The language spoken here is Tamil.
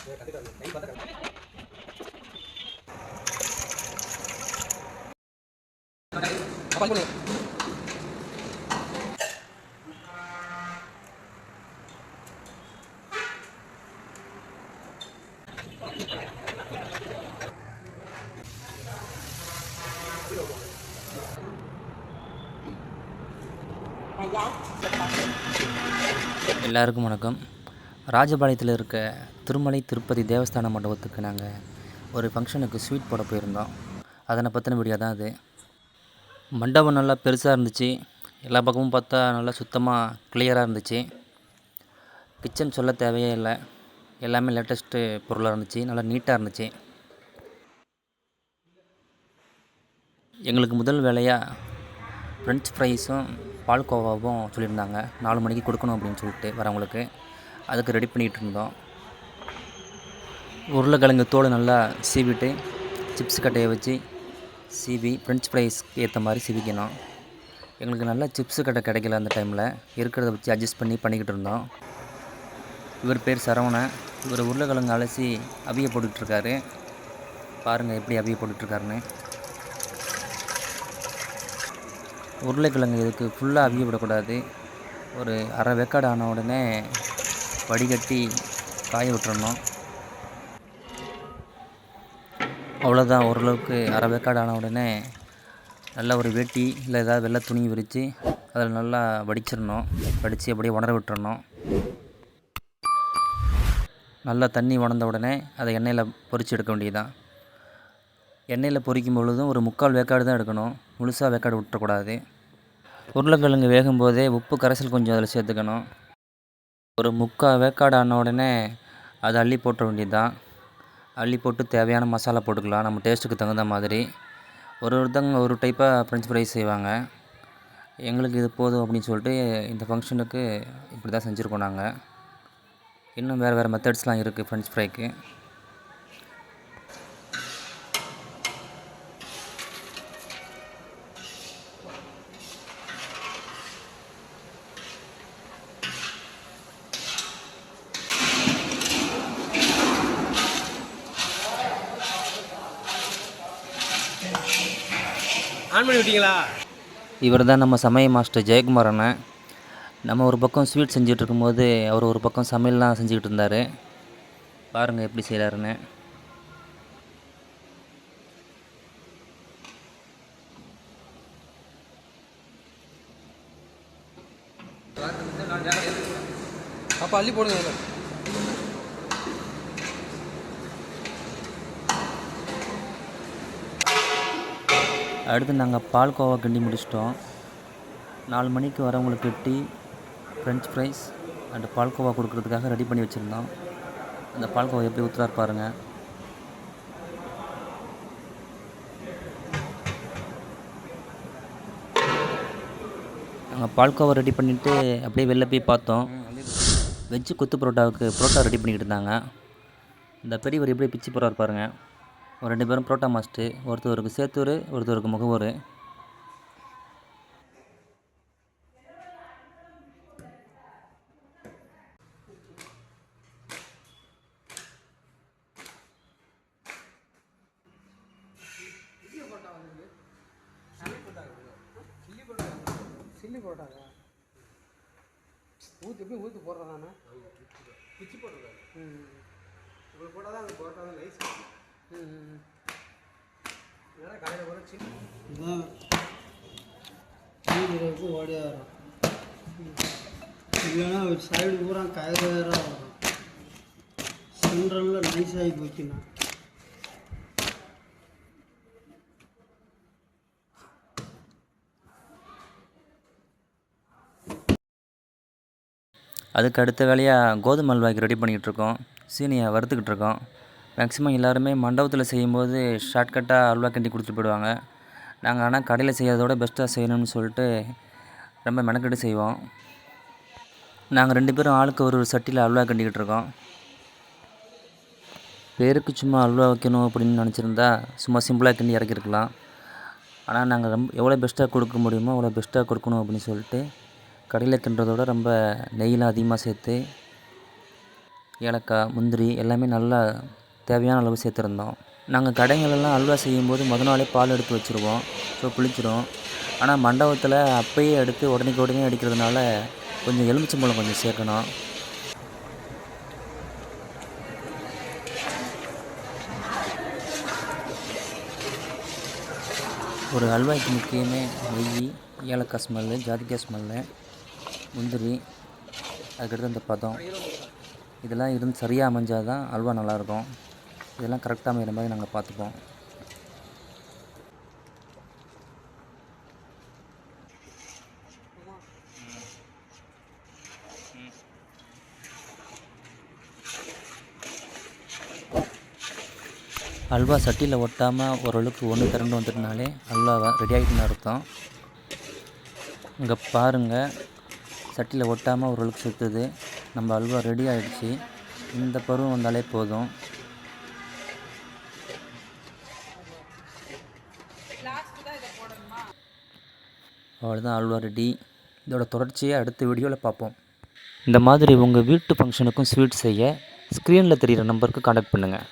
எல்லாருக்கும் வணக்கம். ராஜபாளையத்தில் இருக்க திருமலை திருப்பதி தேவஸ்தான மண்டபத்துக்கு நாங்கள் ஒரு ஃபங்க்ஷனுக்கு ஸ்வீட் போட போயிருந்தோம். அதனை பற்றின வீடியோ தான் அது. மண்டபம் நல்லா பெருசாக இருந்துச்சு. எல்லா பக்கமும் பார்த்தா நல்லா சுத்தமாக கிளியராக இருந்துச்சு. கிச்சன் சொல்ல தேவையே இல்லை. எல்லாமே லேட்டஸ்ட்டு பொருளாக இருந்துச்சு. நல்லா நீட்டாக இருந்துச்சு. எங்களுக்கு முதல் வேலையாக ஃப்ரெஞ்ச் ஃப்ரைஸும் பால்கோவாவும் சொல்லியிருந்தாங்க. 4 மணிக்கு கொடுக்கணும் அப்படின்னு சொல்லிட்டு வரவங்களுக்கு. அதுக்கு ரெடி பண்ணிகிட்டு இருந்தோம். உருளைக்கிழங்கு தோடு நல்லா சீவிட்டு சிப்ஸ் கட்டையை வச்சு சீவி ஃப்ரெஞ்ச் ஃப்ரைஸ்க்கு ஏற்ற மாதிரி சீவிக்கணும். எங்களுக்கு நல்லா சிப்ஸு கட்டை கிடைக்கல அந்த டைமில். இருக்கிறத வச்சு அட்ஜஸ்ட் பண்ணிக்கிட்டு இருந்தோம். இவர் பேர் சரவணன். இவர் உருளைக்கிழங்கு அலசி அவிய போட்டுட்ருக்காரு. பாருங்கள் எப்படி அவிய போட்டுட்ருக்காருன்னு. உருளைக்கிழங்கு இதுக்கு ஃபுல்லாக அவிய விடக்கூடாது. ஒரு அரை வேக்காடு ஆன உடனே வடிகட்டி காய விட்டுறணும். அவ்வளோதான். ஓரளவுக்கு அரை வேக்காடு ஆன உடனே நல்லா ஒரு வேட்டி இல்லை ஏதாவது வெள்ளை துணி விரித்து அதில் நல்லா வடிச்சிடணும். வடித்து அப்படியே உணர விட்டுறணும். நல்லா தண்ணி உணர்ந்த உடனே அதை எண்ணெயில் பொரித்து எடுக்க வேண்டியதுதான். எண்ணெயில் பொரிக்கும் பொழுதும் ஒரு 3/4 வேக்காடு தான் எடுக்கணும். முழுசாக வேக்காடு விட்டுறக்கூடாது. உருளைக்கிழங்கு வேகும்போதே உப்பு கரைசல் கொஞ்சம் அதில் சேர்த்துக்கணும். ஒரு 3/4 வேக்காடு ஆன உடனே அதை அள்ளி போட்டுற வேண்டியது தான். அள்ளி போட்டு தேவையான மசாலா போட்டுக்கலாம் நம்ம டேஸ்ட்டுக்கு தகுந்த மாதிரி. ஒருத்தவங்க ஒரு டைப்பாக ஃப்ரெஞ்ச் ஃப்ரைஸ் செய்வாங்க. எங்களுக்கு இது போதும் அப்படின்னு சொல்லிட்டு இந்த ஃபங்க்ஷனுக்கு இப்படி தான் செஞ்சுருக்கோம் நாங்கள். இன்னும் வேறு மெத்தட்ஸ்லாம் இருக்குது ஃப்ரெஞ்ச் ஃப்ரைக்கு. ஆன் பண்ணி விட்டீங்களா? இவர் தான் நம்ம சமையல் மாஸ்டர் ஜெயக்குமார் அண்ணன். நம்ம ஒரு பக்கம் ஸ்வீட் செஞ்சுட்டு இருக்கும்போது அவர் ஒரு பக்கம் சமையல்லாம் செஞ்சுக்கிட்டு இருந்தார். பாருங்கள் எப்படி செய்கிறாருன்னு. அப்போ அள்ளி போடுங்க. அடுத்து நாங்கள் பால்கோவா கிண்டி முடிச்சிட்டோம். 4 மணிக்கு வரவங்களுக்கு tea, French fries and palkova கொடுக்குறதுக்காக ரெடி பண்ணி வச்சுருந்தோம். அந்த பால்கோவா எப்படி ஊற்றுறாரு பாருங்கள். நாங்கள் பால்கோவா ரெடி பண்ணிவிட்டு அப்படியே வெளில போய் பார்த்தோம். வெஜ்ஜு கொத்து புரோட்டா ரெடி பண்ணிக்கிட்டு இருந்தாங்க. இந்த பெரியவர் எப்படி பிச்சு போடுறாரு பாருங்கள். ஒரு 2 பேரும் புரோட்டா மாஸ்டர். ஒருத்தருக்கு சேத்தூர், ஒருத்தருக்கு முகவூர். சில்லி போட்டாங்க ஊற்றி போடுறேன் நான் பிச்சு போட்டுருக்காரு. இப்படி போட்டால் தான் அந்த போட்டா தான் நைஸ். ஏன்னா கடையில் கூட சின்ன ஓடியா வரும். இல்லைன்னா சைடு பூரா கயிறு வேறாக வரும். சென்ட்ரலில் நைஸ் ஆகி போச்சுன்னா அதுக்கு அடுத்த வேலையாக கோதுமை அல்வாய்க்கு ரெடி பண்ணிகிட்ருக்கோம். சீனியை வறுத்துக்கிட்டு இருக்கோம். மேக்ஸிமம் எல்லாருமே மண்டபத்தில் செய்யும்போது ஷார்ட்கட்டாக அல்வா கிண்டி கொடுத்துட்டு போயிடுவாங்க. நாங்கள் ஆனால் கடையில் செய்கிறதோட பெஸ்ட்டாக செய்யணும்னு சொல்லிட்டு ரொம்ப மெனக்கெட்டு செய்வோம். நாங்கள் 2 பேரும் ஆளுக்கு ஒரு சட்டியில் அல்வா கிண்டிக்கிட்டு இருக்கோம். பேருக்கு சும்மா அல்வா வைக்கணும் அப்படின்னு நினச்சிருந்தா சும்மா சிம்பிளாக கிண்டி இறக்கிருக்கலாம். ஆனால் நாங்கள் எவ்வளோ பெஸ்ட்டாக கொடுக்க முடியுமோ அவ்வளோ பெஸ்ட்டாக கொடுக்கணும் அப்படின்னு சொல்லிட்டு கடையில் கிண்டுறதோட ரொம்ப நெய்யெலாம் அதிகமாக சேர்த்து ஏலக்காய், முந்திரி எல்லாமே நல்லா தேவையான அளவு சேர்த்துருந்தோம். நாங்கள் கடைங்களெல்லாம் அல்வா செய்யும்போது நாளே பால் எடுத்து வச்சுருவோம். ஸோ புளிச்சிடும். ஆனால் மண்டபத்தில் அப்பயே எடுத்து உடனேக்கு உடனே அடிக்கிறதுனால கொஞ்சம் எலுமிச்சம்பழம் கொஞ்சம் சேர்க்கணும். ஒரு அல்வாய்க்கு முக்கியமே நெய், ஏலக்காய் ஸ்மெல்லு, ஜாதிக்காய் ஸ்மெல்லு, முந்திரி, அதுக்கடுத்து அந்த பதம் இதெல்லாம் இருந்து சரியாக அமைஞ்சால் தான் அல்வா நல்லாயிருக்கும். இதெல்லாம் கரெக்டாக அமைகிற மாதிரி நாங்கள் பார்த்துப்போம். அல்வா சட்டியில் ஒட்டாமல் ஓரளவுக்கு ஒன்று திரண்டு வந்துட்டுனாலே அல்வா ரெடி ஆகிட்டுன்னு அர்த்தம். இங்கே பாருங்கள், சட்டியில் ஒட்டாமல் ஓரளவுக்கு சுற்றுது. நம்ம அல்வா ரெடி ஆகிடுச்சு. இந்த பருவம் வந்தாலே போதும். அவ்வளோதான், அல்வா ரெடி. இதோட தொடர்ச்சியை அடுத்த வீடியோவில் பார்ப்போம். இந்த மாதிரி உங்கள் வீட்டு ஃபங்க்ஷனுக்கும் ஸ்வீட் செய்ய ஸ்க்ரீனில் தெரிகிற நம்பருக்கு கான்டாக்ட் பண்ணுங்கள்.